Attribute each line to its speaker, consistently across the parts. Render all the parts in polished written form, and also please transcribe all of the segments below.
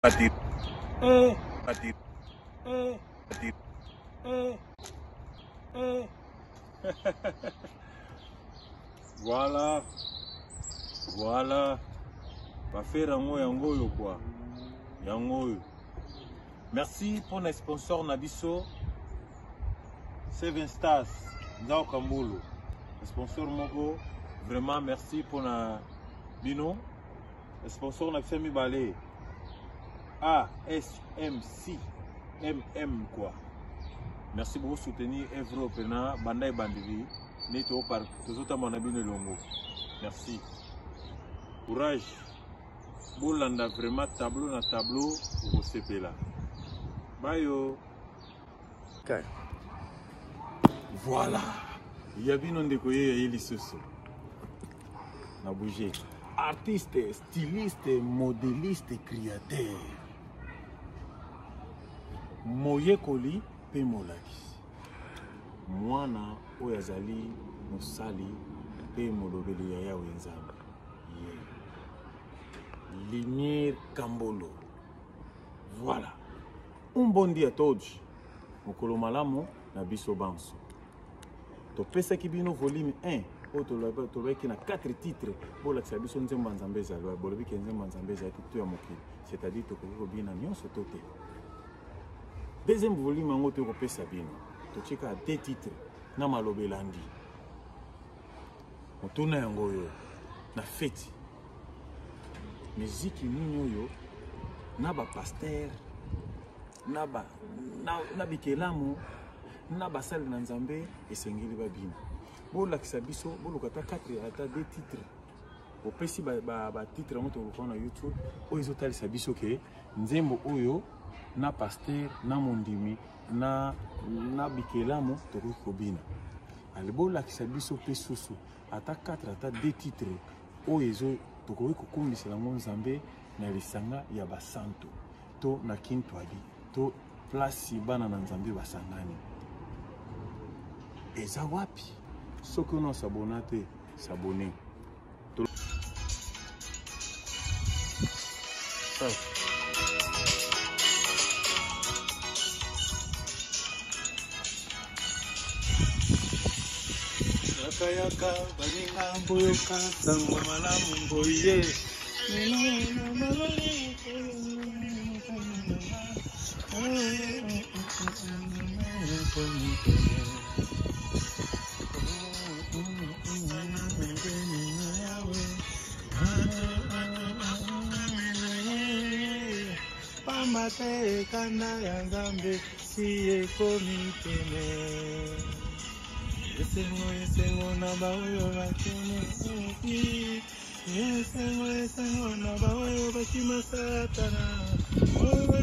Speaker 1: Patir. Voilà. Voilà. Va faire un mot yango quoi. Yango. Merci pour les sponsors Nabiso. Seven Stars. Ndao Kambulu. Sponsor Mogo. Vraiment merci pour la bino. Sponsor na Femi Balé. ASMC MM quoi. Merci beaucoup soutenir Evro Pena Bandai Bandivi. Neto par tout mon abine longo. Merci. Courage. Boulanda vraiment tableau na tableau au CP là. Bye. Okay. Voilà. Il y a bien un décoyer et l'issoso. Na bougé. Artiste, styliste, modéliste, créateur. Moyekoli pe molaki. Mwana oyazali musali pe molobeli ya yawe nzambe. Lumière Kambolo. Voilà. Un bon dia a todos. Mokolo malamu na biso banso. To pesa kibino volume 1. To beki na 4 titres pour la biso nzemba nzambe za lwa bolobi ke nzemba nzambe za tout ya mokili. C'est-à-dire to ko bina nyonso tote. Deuxième volume ngo to ko pesa bino. To chika 2 titres na malobelandi. Motuna yango yo na fête. Musique nini yo na ba pasteur na bikelamu na basali na nzambe esengeli babina bola kisabiso boluka ta 4 ata 2 titres opesi ba titres moto ko na YouTube o ezotali sabiso ke nzembo oyo na pasteur na mondimi na bikelamu to ko bina alibola kisabiso pesusu ata 4 ata 2 titres o ezo tokoki kokumbisela ngo nzambe na lisanga ya basanto to na kintwadi to place bana na nzambe basangani eza wapi soki ono sabona te sabone Yaka baninga mboyoka sango malamu mboye pamate kanda ya nzambe siye komitene Yesengo na baoyo bakene Yesengo na baoyo bakima satana Oyo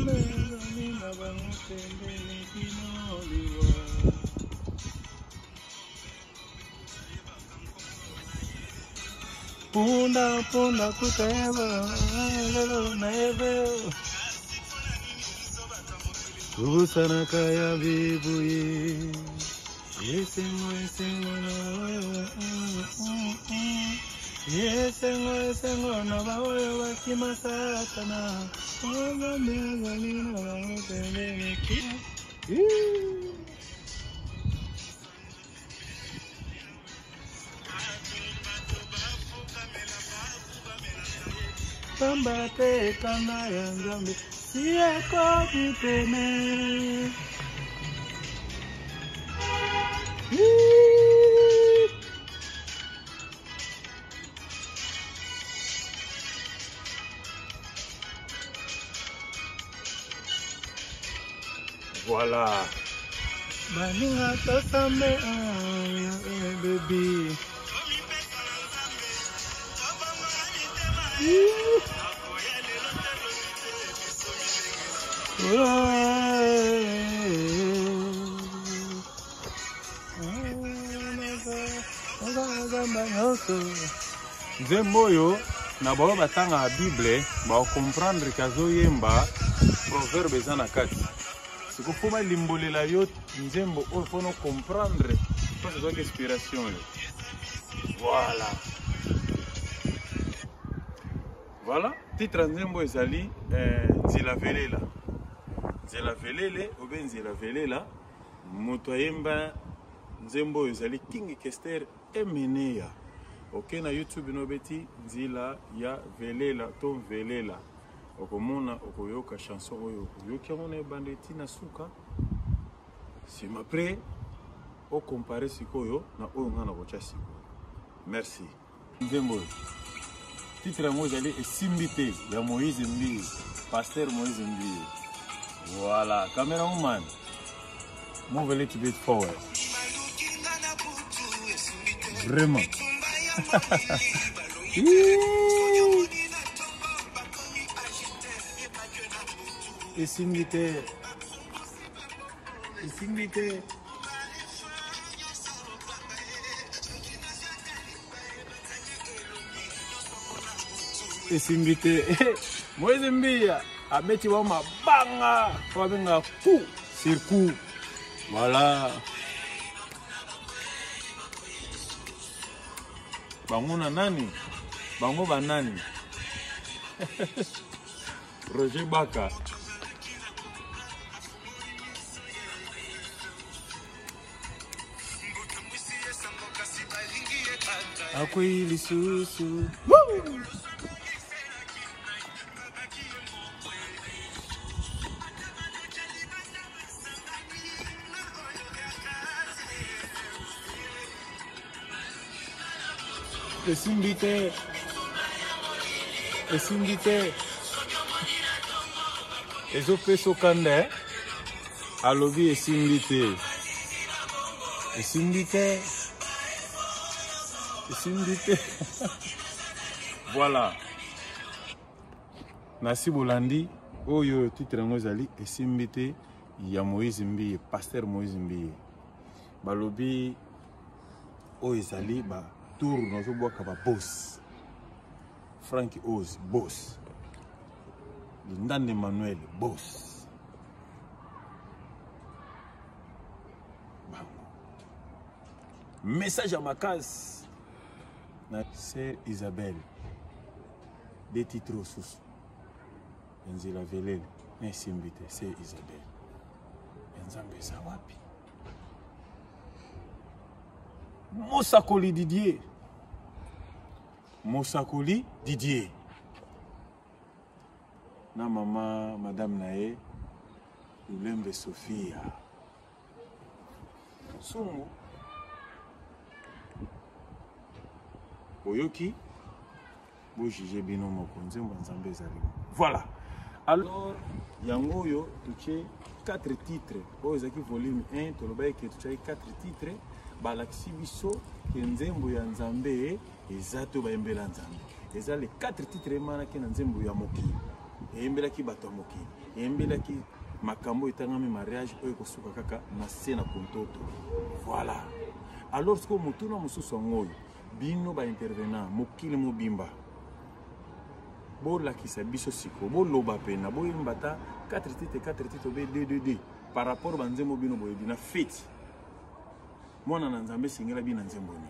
Speaker 1: na bangotende kinoliwa Punda kuteba lelo na ebe Kusana kaya bibuye Yesengo na baoyo bakima satana Oga mezani na bangotende Pambate kanda ya nzambe siye komitene Voilà. Baninga tasambe baby. Nzembo yo na bao batanga Bible ba comprendre kazo yemba proverbe za na kati. Siko foma limbolela yo nzembo o fono comprendre parce que inspiration. Voilà. Voilà, titre nzembo ezali Nzela Velela. Nzela Velele ou bien Nzela Velela. Moto ayemba nzembo ezali King Kester Emeneya. Ok, na YouTube no beti Nzela ya Velela to Velela. Okomona okoyoka chanson oyo oyoki mona bandeti na suka. Si m'après au comparer sikoyo na oyo ngana kocha sikoyo. Merci. Nzembo. Titre yango ezali Esimbi te ya Moïse Mbi, Pasteur Moïse Mbi. Voilà, cameraman. Move a little bit forward. Vraiment. Esimbi te. Esimbi te. Esimbi te. Moïse Mbi abeti wa mabanga. Wa benga coup sur coup. Voilà. Bango na nani? Bango banani? Roger Baka. Akwi lisusu. Esimbi te. Esimbi te. Ezopeso kanda alobi esimbi te. Esimbi te. Esimbi te. Voilà. Nasi Bolandi oyo titre yango ezali Esimbi te ya Moïse Mbi, Pasteur Moïse Mbi. Balobi oyo ezali ba tour nozo boka ba boss. Frankie Oz boss. Lindane Emmanuel boss. Message à ma case. C'est Isabelle. Des titres sous. Nzela Velela. Esimbi te, c'est Isabelle. Nzambe Sawapi. Mosakoli Didier. Mosakoli Didier. Na maman, madame Nae, Lulembe Sophia. Songo. Oyoki. Bo jige bino moko nzembo nzambe ezali. Voilà. Alors, yango yo tuche 4 titres. Bo ezaki volume 1, toloba ke tuche 4 titres. Balakisi biso ke nzembo ya nzambe ezato bayembela nzambe. Eza les 4 titres emanaki na nzembo ya mokili. Eyembelaki bato ya mokili. Eyembelaki makambo etangami mariage oyo kosuka kaka na se na kontoto. Voilà. Alors ce que mutuna mususu ngoyo bino ba intervenant mokili mobimba. Bo lakisa biso siko bo loba pena bo yimbata 4 titres be 2 par rapport ba nzembo bino boye bina fete. Mwana na nzambe singela bina nzembo ni.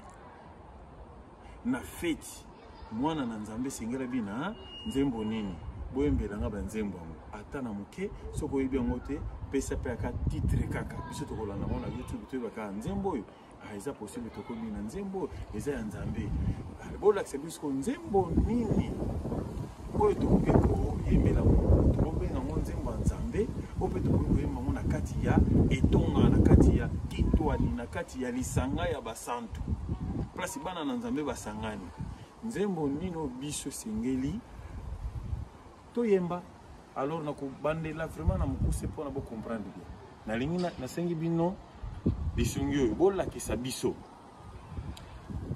Speaker 1: Na fete mwana na nzambe singela bina nzembo nini. Boyembela nga ba nzembo ngo ata na muke soko yebi ngo te pesa pe aka titre kaka biso tokolanda na YouTube to baka nzembo oyo eza possible tokobi na nzembo eza ya nzambe. Bola aksebiso ko nzembo nini oyo tokoki ko yembela ngo tokobenga ngo nzembo ya nzambe ope tokoki koyemba ngo na kati ya etonga na kati ya kitwani na kati ya lisanga ya basantu place bana na nzambe basangani nzembo nino biso singeli toyemba. Alors na ko bandela vraiment na mukuse pona bo comprendre bien na lingi na sengi bino bisungi oyo bola kisa biso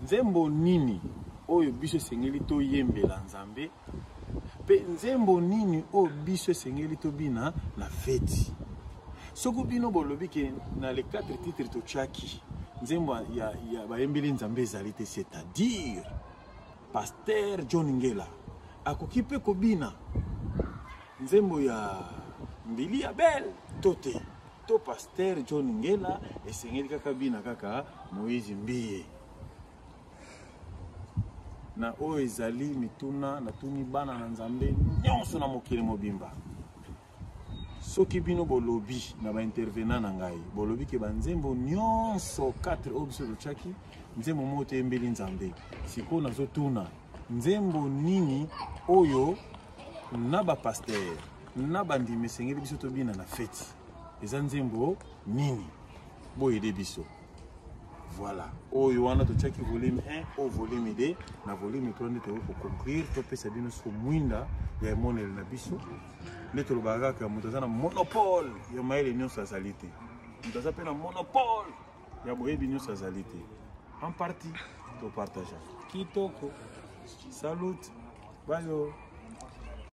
Speaker 1: nzembo nini oyo biso sengeli toyembela nzambe pe nzembo nini oyo biso sengeli tobina na feti soko bino bolobi ke na les 4 titres to chaki nzembo ya bayembeli nzambe ezali te, c'est-à-dire Pasteur John Ngela akoki pe kobina nzembo ya mbili ya belle tote to Pasteur John Ngela esengeli kaka bina kaka Moïse Mbiye na oyo ezali mituna natuni bana na nzambe nyonso na mokili mobimba. Soki bino bolobi na ba intervenant na ngai bolobi ke banzembo nyonso 4 obiso tochaki nzembo moto embeli nzambe siko nazotuna nzembo nini oyo na ba pasteur na bandimi esengeli biso tobina na feti eza nzembo nini boyede biso. Voilà, oyo wana tochaki volume 1 au volume 2 na volume 3 nde tokoki koconclure topesa bino so mwinda ya emoneli na biso nde tolobaka kaka moto aza na monopole ya mayele nyonso azali te, moto aza mpe na monopole ya boyebi nyonso azali te. En partie topartageaka kitoko. Salut, bayo.